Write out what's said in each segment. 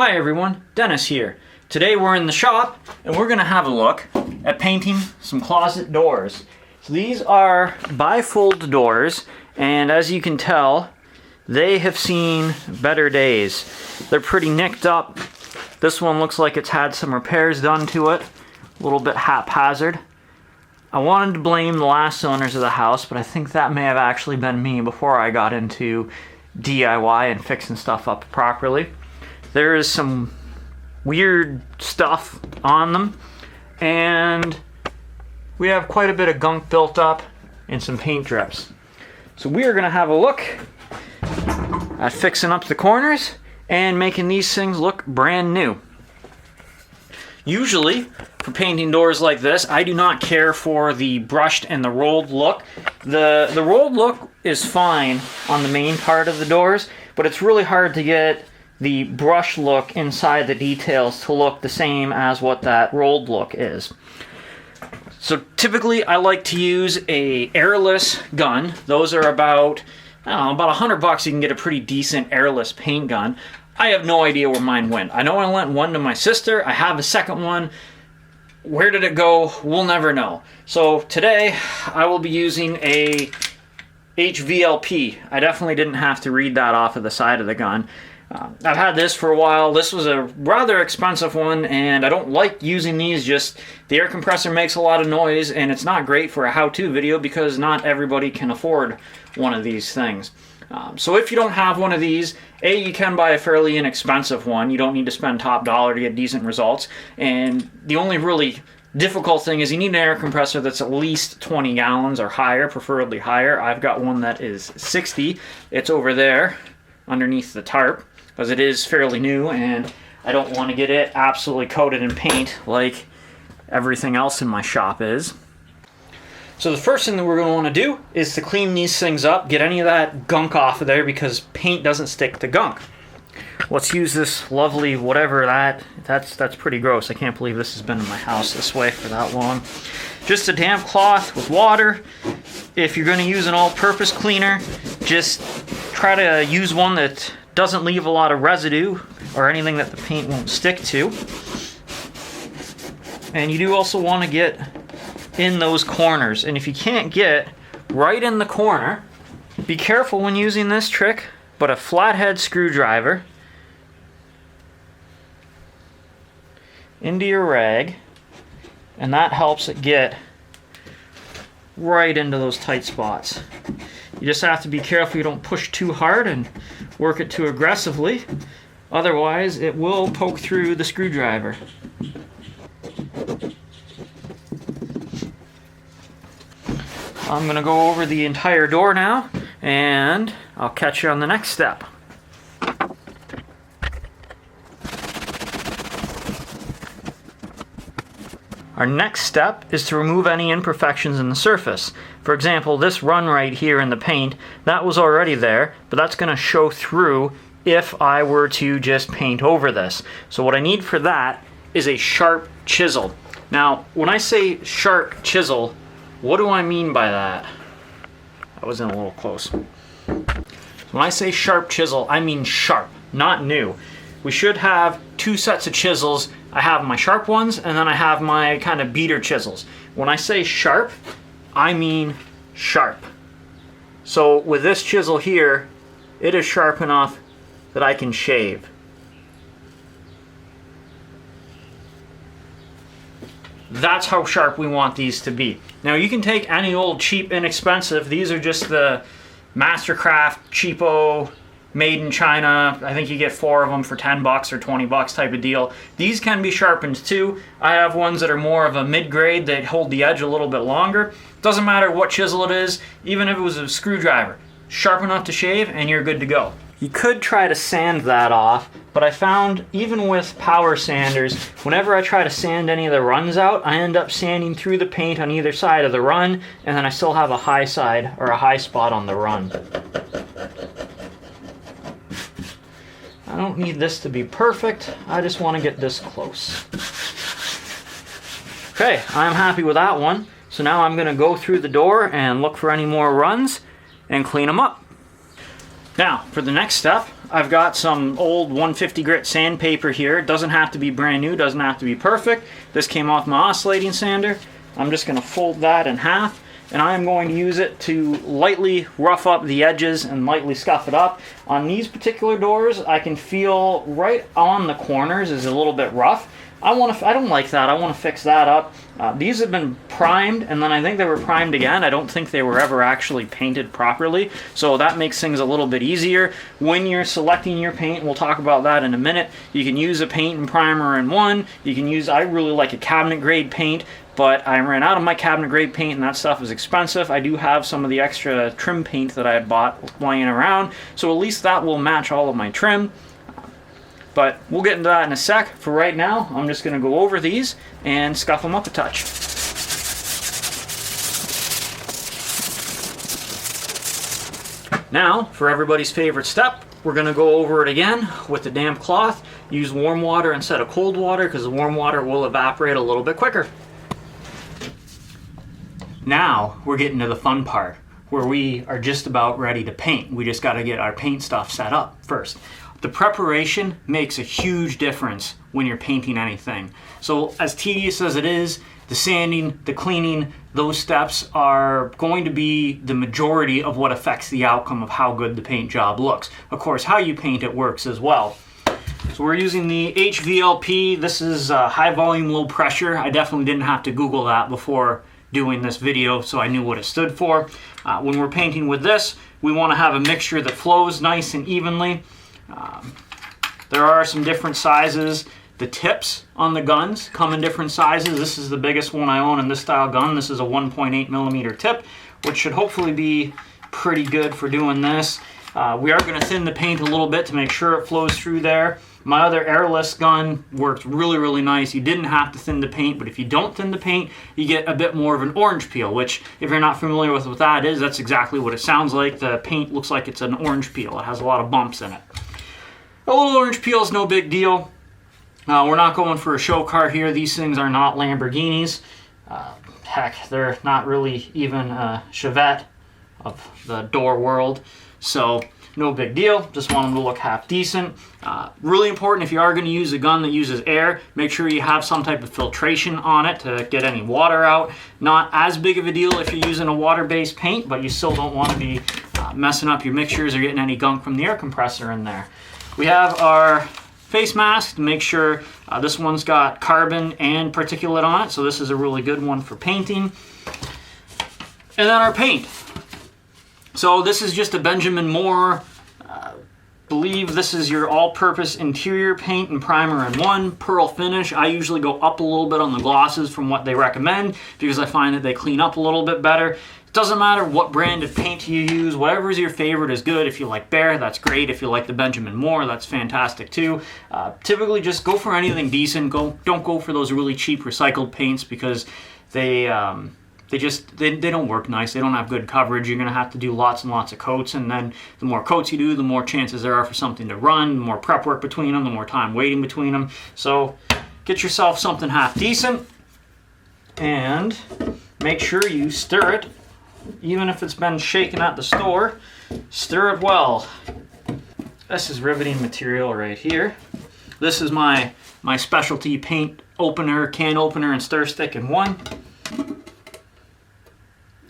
Hi everyone, Dennis here. Today we're in the shop and we're going to have a look at painting some closet doors. So these are bifold doors, and as you can tell, they have seen better days. They're pretty nicked up. This one looks like it's had some repairs done to it, a little bit haphazard. I wanted to blame the last owners of the house, but I think that may have actually been me before I got into DIY and fixing stuff up properly. There is some weird stuff on them, and we have quite a bit of gunk built up and some paint drips. So we are going to have a look at fixing up the corners and making these things look brand new. Usually, for painting doors like this, I do not care for the brushed and the rolled look. The rolled look is fine on the main part of the doors, but it's really hard to get the brush look inside the details to look the same as what that rolled look is. So typically I like to use a airless gun. Those are about, I don't know, about $100 you can get a pretty decent airless paint gun. I have no idea where mine went. I know I lent one to my sister. I have a second one. Where did it go? We'll never know. So today I will be using a HVLP. I definitely didn't have to read that off of the side of the gun. I've had this for a while. This was a rather expensive one, and I don't like using these. Just the air compressor makes a lot of noise, and it's not great for a how-to video because not everybody can afford one of these things. So if you don't have one of these, you can buy a fairly inexpensive one. You don't need to spend top dollar to get decent results. And the only really difficult thing is you need an air compressor that's at least 20 gallons or higher, preferably higher. I've got one that is 60. It's over there underneath the tarp, because it is fairly new and I don't want to get it absolutely coated in paint like everything else in my shop is. So the first thing that we're going to want to do is to clean these things up, get any of that gunk off of there because paint doesn't stick to gunk. Let's use this lovely whatever that's pretty gross. I can't believe this has been in my house this way for that long. Just a damp cloth with water. If you're going to use an all-purpose cleaner, just try to use one that doesn't leave a lot of residue or anything that the paint won't stick to. And you do also want to get in those corners. And if you can't get right in the corner, be careful when using this trick, but a flathead screwdriver into your rag, and that helps it get right into those tight spots. You just have to be careful you don't push too hard and work it too aggressively. Otherwise, it will poke through the screwdriver. I'm going to go over the entire door now, and I'll catch you on the next step. Our next step is to remove any imperfections in the surface. For example, this run right here in the paint, that was already there, but that's going to show through if I were to just paint over this. So what I need for that is a sharp chisel. Now, when I say sharp chisel, what do I mean by that? That was in a little close. When I say sharp chisel, I mean sharp, not new. We should have two sets of chisels. I have my sharp ones, and then I have my kind of beater chisels. When I say sharp, I mean sharp. So with this chisel here, it is sharp enough that I can shave. That's how sharp we want these to be. Now you can take any old cheap, inexpensive. These are just the Mastercraft cheapo, made in China. I think you get 4 of them for $10 or $20 type of deal. These can be sharpened too. I have ones that are more of a mid-grade that hold the edge a little bit longer. Doesn't matter what chisel it is, even if it was a screwdriver. Sharp enough to shave and you're good to go. You could try to sand that off, but I found even with power sanders, whenever I try to sand any of the runs out, I end up sanding through the paint on either side of the run, and then I still have a high side or a high spot on the run. I don't need this to be perfect, I just want to get this close. Okay, I'm happy with that one. So now I'm going to go through the door and look for any more runs and clean them up. Now, for the next step, I've got some old 150 grit sandpaper here. It doesn't have to be brand new, doesn't have to be perfect. This came off my oscillating sander. I'm just going to fold that in half, and I am going to use it to lightly rough up the edges and lightly scuff it up. On these particular doors, I can feel right on the corners is a little bit rough. I don't like that. I want to fix that up. These have been primed, and then I think they were primed again. I don't think they were ever actually painted properly, so that makes things a little bit easier. When you're selecting your paint, we'll talk about that in a minute, you can use a paint and primer in one. You can use, I really like a cabinet grade paint, but I ran out of my cabinet grade paint and that stuff is expensive. I do have some of the extra trim paint that I had bought laying around, so at least that will match all of my trim. But we'll get into that in a sec. For right now, I'm just going to go over these and scuff them up a touch. Now, for everybody's favorite step, we're going to go over it again with the damp cloth. Use warm water instead of cold water because the warm water will evaporate a little bit quicker. Now, we're getting to the fun part where we are just about ready to paint. We just got to get our paint stuff set up first. The preparation makes a huge difference when you're painting anything. So as tedious as it is, the sanding, the cleaning, those steps are going to be the majority of what affects the outcome of how good the paint job looks. Of course, how you paint it works as well. So we're using the HVLP. This is high volume, low pressure. I definitely didn't have to Google that before doing this video, so I knew what it stood for. When we're painting with this, we want to have a mixture that flows nice and evenly. There are some different sizes. The tips on the guns come in different sizes. This is the biggest one I own in this style gun. This is a 1.8 millimeter tip, which should hopefully be pretty good for doing this. We are going to thin the paint a little bit to make sure it flows through there. My other airless gun worked really, really nice. You didn't have to thin the paint, but if you don't thin the paint, you get a bit more of an orange peel, which if you're not familiar with what that is, that's exactly what it sounds like. The paint looks like it's an orange peel. It has a lot of bumps in it. A little orange peel is no big deal. We're not going for a show car here. These things are not Lamborghinis. Heck, they're not really even a Chevette of the door world. So no big deal. Just want them to look half decent. Really important, if you are going to use a gun that uses air, make sure you have some type of filtration on it to get any water out. Not as big of a deal if you're using a water-based paint, but you still don't want to be messing up your mixtures or getting any gunk from the air compressor in there. We have our face mask to make sure this one's got carbon and particulate on it, so this is a really good one for painting. And then our paint. So this is just a Benjamin Moore. Believe this is your all-purpose interior paint and primer in one, pearl finish. I usually go up a little bit on the glosses from what they recommend because I find that they clean up a little bit better. It doesn't matter what brand of paint you use, whatever is your favorite is good. If you like Behr, that's great. If you like the Benjamin Moore, that's fantastic too. Typically just go for anything decent. Don't go for those really cheap recycled paints because they don't work nice. They don't have good coverage. You're going to have to do lots and lots of coats, and then the more coats you do, the more chances there are for something to run, the more prep work between them, the more time waiting between them. So get yourself something half decent and make sure you stir it. Even if it's been shaken at the store, stir it well. This is riveting material right here. This is my specialty paint opener, can opener, and stir stick in one.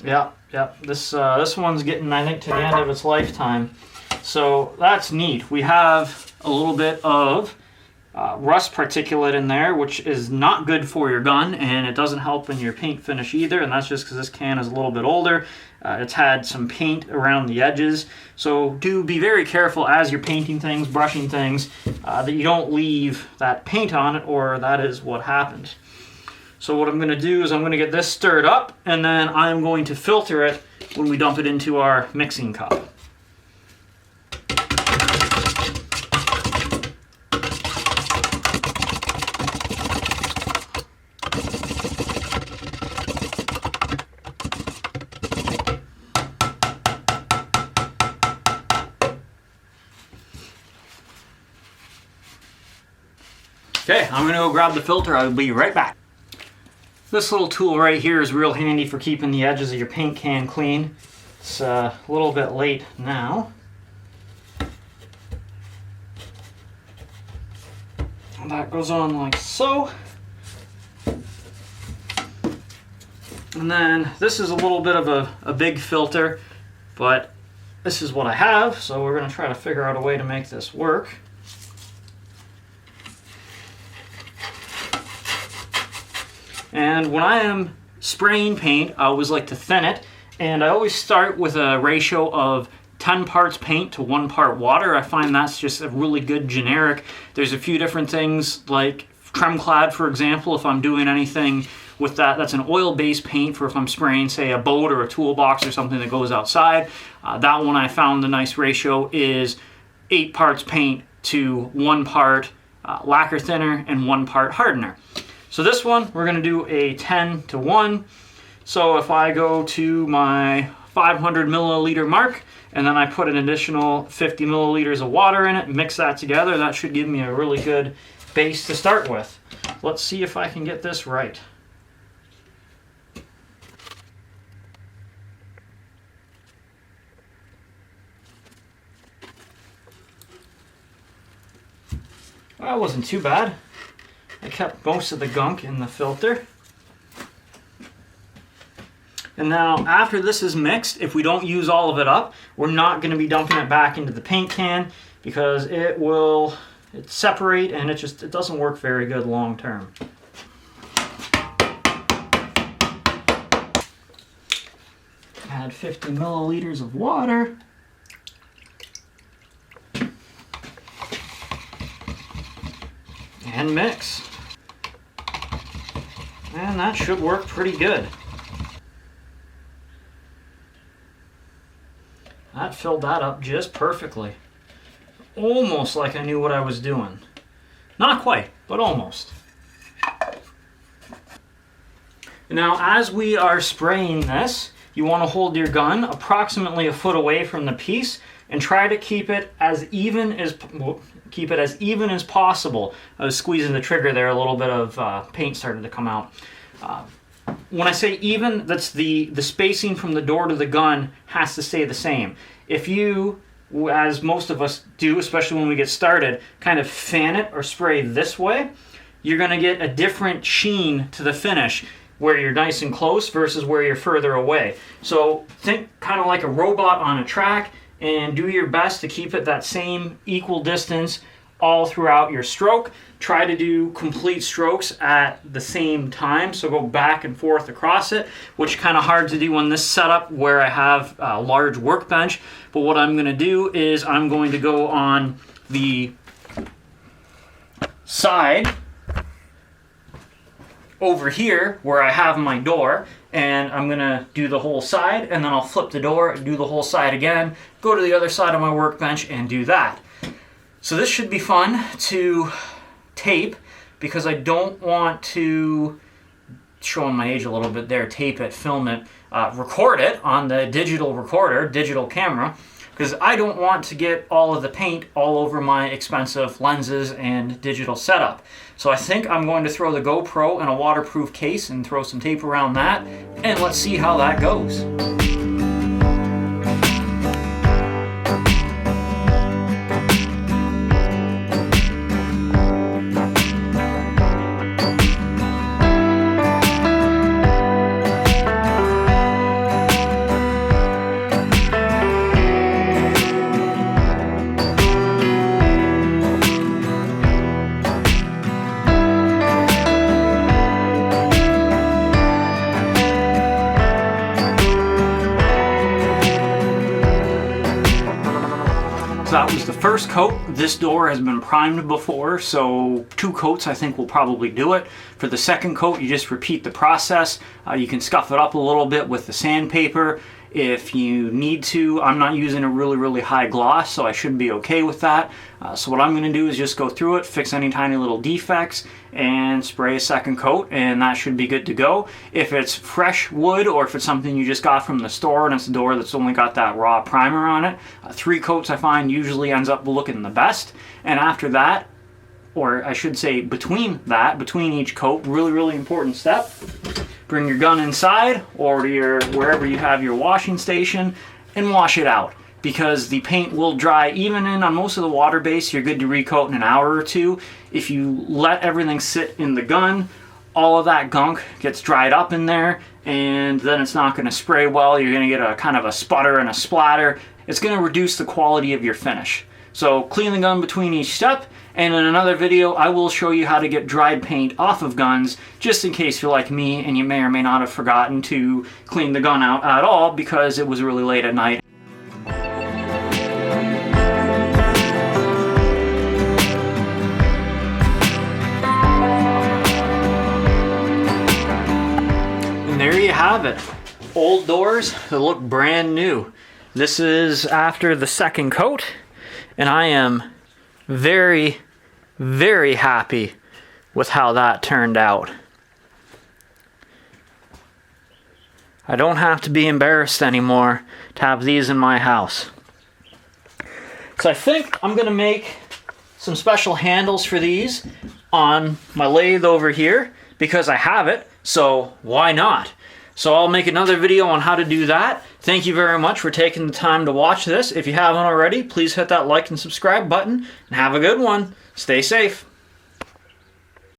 Yeah. This one's getting, I think, to the end of its lifetime. So that's neat. We have a little bit of rust particulate in there, which is not good for your gun, and it doesn't help in your paint finish either, and that's just because this can is a little bit older. It's had some paint around the edges, so do be very careful as you're painting things, brushing things, that you don't leave that paint on it, or that is what happens. So what I'm going to do is I'm going to get this stirred up, and then I'm going to filter it when we dump it into our mixing cup. Okay, I'm going to go grab the filter. I'll be right back. This little tool right here is real handy for keeping the edges of your paint can clean. It's a little bit late now. That goes on like so. And then this is a little bit of a big filter, but this is what I have, so we're going to try to figure out a way to make this work. And when I am spraying paint, I always like to thin it, and I always start with a ratio of 10 parts paint to 1 part water. I find that's just a really good generic. There's a few different things like Tremclad, for example, if I'm doing anything with that. That's an oil-based paint for if I'm spraying, say, a boat or a toolbox or something that goes outside. That one I found the nice ratio is 8 parts paint to 1 part lacquer thinner and 1 part hardener. So this one, we're going to do a 10 to 1. So if I go to my 500 milliliter mark, and then I put an additional 50 milliliters of water in it, mix that together, that should give me a really good base to start with. Let's see if I can get this right. That wasn't too bad. I kept most of the gunk in the filter. And now after this is mixed, if we don't use all of it up, we're not going to be dumping it back into the paint can because it will separate and it doesn't work very good long term. Add 50 milliliters of water. And mix. And that should work pretty good. That filled that up just perfectly. Almost like I knew what I was doing. Not quite, but almost. Now, as we are spraying this, you want to hold your gun approximately a foot away from the piece and try to keep it as even as possible. I was squeezing the trigger there, a little bit of paint started to come out. When I say even, that's the spacing from the door to the gun has to stay the same. If you, as most of us do, especially when we get started, kind of fan it or spray this way, you're going to get a different sheen to the finish where you're nice and close versus where you're further away. So think kind of like a robot on a track and do your best to keep it that same equal distance all throughout your stroke. Try to do complete strokes at the same time, so go back and forth across it, which is kind of hard to do on this setup where I have a large workbench. But what I'm going to do is I'm going to go on the side over here where I have my door, and I'm going to do the whole side, and then I'll flip the door and do the whole side again, go to the other side of my workbench and do that. So this should be fun to tape because I don't want to, showing my age a little bit there, tape it, film it, record it on the digital recorder, digital camera, because I don't want to get all of the paint all over my expensive lenses and digital setup. So I think I'm going to throw the GoPro in a waterproof case and throw some tape around that, and let's see how that goes. So that was the first coat. This door has been primed before, so 2 coats I think will probably do it. For the second coat, you just repeat the process. You can scuff it up a little bit with the sandpaper if you need to. I'm not using a really high gloss, so I should be okay with that. So what I'm going to do is just go through it, fix any tiny little defects, and spray a second coat, and that should be good to go. If it's fresh wood or if it's something you just got from the store and it's a door that's only got that raw primer on it, 3 coats I find usually ends up looking the best. And after that, or I should say between each coat, really important step, bring your gun inside or to wherever you have your washing station and wash it out. because the paint will dry. Even in on most of the water base, you're good to recoat in an hour or two. If you let everything sit in the gun, all of that gunk gets dried up in there, and then it's not going to spray well. You're going to get a kind of a sputter and a splatter. It's going to reduce the quality of your finish. So clean the gun between each step, and in another video I will show you how to get dried paint off of guns, just in case you're like me and you may or may not have forgotten to clean the gun out at all because it was really late at night. And there you have it. Old doors that look brand new. This is after the second coat, and I am very, very happy with how that turned out. I don't have to be embarrassed anymore to have these in my house. So I think I'm going to make some special handles for these on my lathe over here because I have it, so why not? So I'll make another video on how to do that. Thank you very much for taking the time to watch this. If you haven't already, please hit that like and subscribe button, and have a good one. Stay safe.